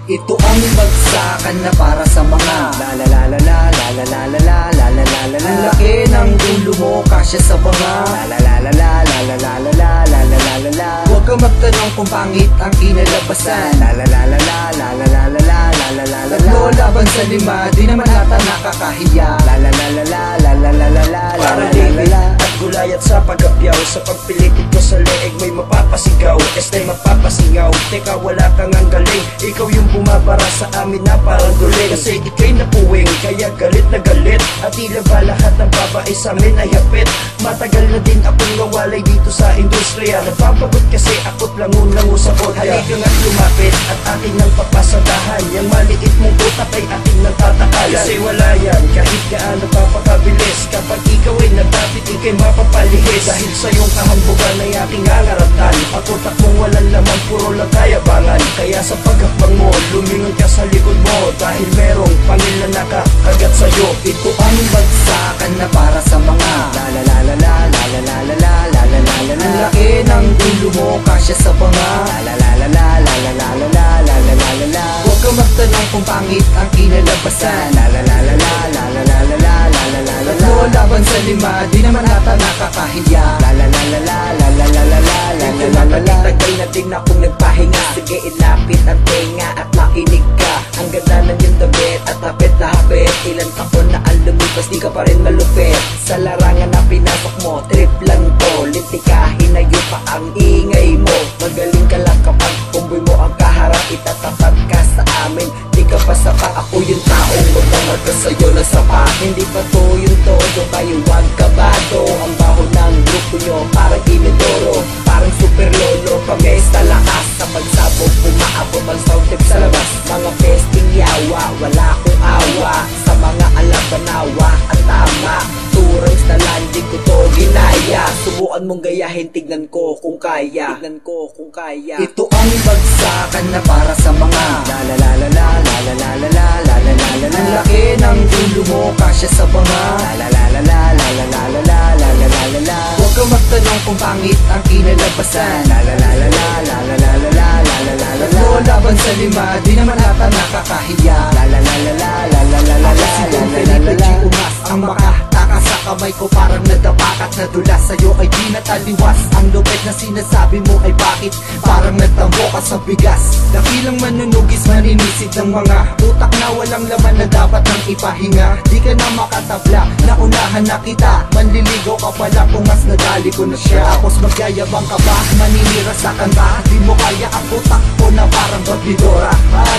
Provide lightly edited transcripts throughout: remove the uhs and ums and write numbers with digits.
Ito ang bagsakan na para sa mga la la la la la la la la la la la la la la. Ang laki ng ulo mo kasya sa banga la la la la la la la la la la la la la la la. Huwag kang magtanong kung pangit ang kinalabasan la la la la la la la la la la la la la la. Tatlo laban sa lima, di naman ata nakakahiya la la la la la la la la la la. Para David at Gulayat sa pagapyaw, sa pagpilipid ko sa leeg may mapapasigaw. Estay mapapasingaw, teka wala kang ang galing. Ikaw yung bumabara sa amin na parang duling. Kasi ikay napuwing, kaya galit na galit. At tila ba lahat ng babae sa amin ay hapit. Matagal na din akong nawalay dito sa industriya. Nagpapagot kasi ako't lango-lango sa bodya. Halika nga't lumapit at ating nang papasadahan. Yang maliit mong utak ay ating nang tatakalan. Kasi wala yan kahit gaano papakabilis. Kapag ikaw ay nagtapit, ikay mapapalihis. Dahil sa iyong kahambugan ay aking angaratan. Ang utak mong walang laman, puro lang kayabangan. Kaya sa paghapang mo, lumingon ka sa likod mo. Dahil merong pangil na nakakagat sa'yo. Ito ang bagsakan na para sa mga la la la la la la la la la la la la la la. Ang laki ng ulo mo kasya sa banga la la la la la la la la la la la la la la. Huwag kang magtanong kung pangit ang kinalabasan la la la la la la la la la la la la la la. Tatlo laban sa lima, di naman ata nakakahiya la la la la la la la la la la la la la la. Tagal na din akong nagpahinga. Sige ilapit ang tenga at makinig ka. Ang ganda ng iyong damit at hapit na hapit. Ilan taon na ang lumipas, di ka pa rin malupit. Sa larangan na pinasok mo, trip lang to. Litikahin na yun pa ang ingay mo. Magaling ka lang kapag kumboy mo ang kaharap. Itatapat ka sa amin, di ka pa sapat. Ako yung taong magmamahal ka sa'yo na sapat. Hindi pa to yung todo, tayo wag kabado. Ang baho ng grupo nyo, parang inodoro. Parang super lolo, pamesta lakas. Sa pagsabog, pumaabot ang sound trip sa labas. Mga pesting yawa, wala akong awa. Sa mga alabanawa, ang tama. Turang na landing ko to ginaya. Subukan mong gayahin, tignan ko kung kaya. Tignan ko kung kaya. Ito ang bagsakan na para sa mga la la la la la la la la la la la la la la. Ang laki ng ulo mo kasya sa banga la la la la la la la la la la la la la la. Huwag kang magtanong kung pangit ang kinalabasan la la la la la la la la la la la la la la. Tatlo laban sa lima, di naman ata nakakahiya la la la la la la la la la la la la la. Umas ang makataka sa kamay ko, parang nadapakat na dulas. Sa'yo ay di nataliwas. Ang lupit na sinasabi mo ay bakit parang nagtambo ka sa bigas. Dakilang manunugis, maninisid ng mga utak na walang laman na dapat nang ipahinga. Di ka na makatabla, naunahan na kita. Manliligaw ka pala kung mas nadali ko na siya. Tapos magyayabang ka ba, maninira sa kanta. Di mo kaya ang utak ko na parang batlidora.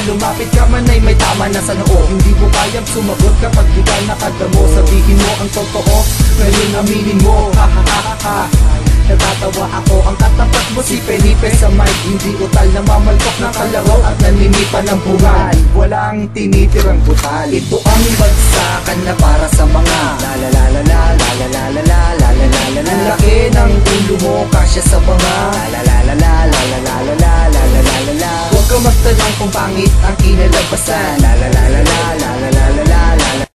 Lumapit ka man ay may tama na sa noo. Hindi mo kayang sumagot kapag di ka nakadamo. Sabihin mo ang totoo, ngayon aminin mo. Ha ha ha ha. Natatawa ako, ang katapat mo si Felipe sa mic. Hindi utal na mamalkok ng kalaro at naninipan ng bungal. Walang tinitirang butal. Ito ang bagsakan na para sa mga la la la la la la la la la la la la la la. Ang laki ng ulo mo kasya sa banga la la la la la la la la la la la la la la. Huwag kang magtanong kung pangit ang kinalabasan la la la la la la la la la la la.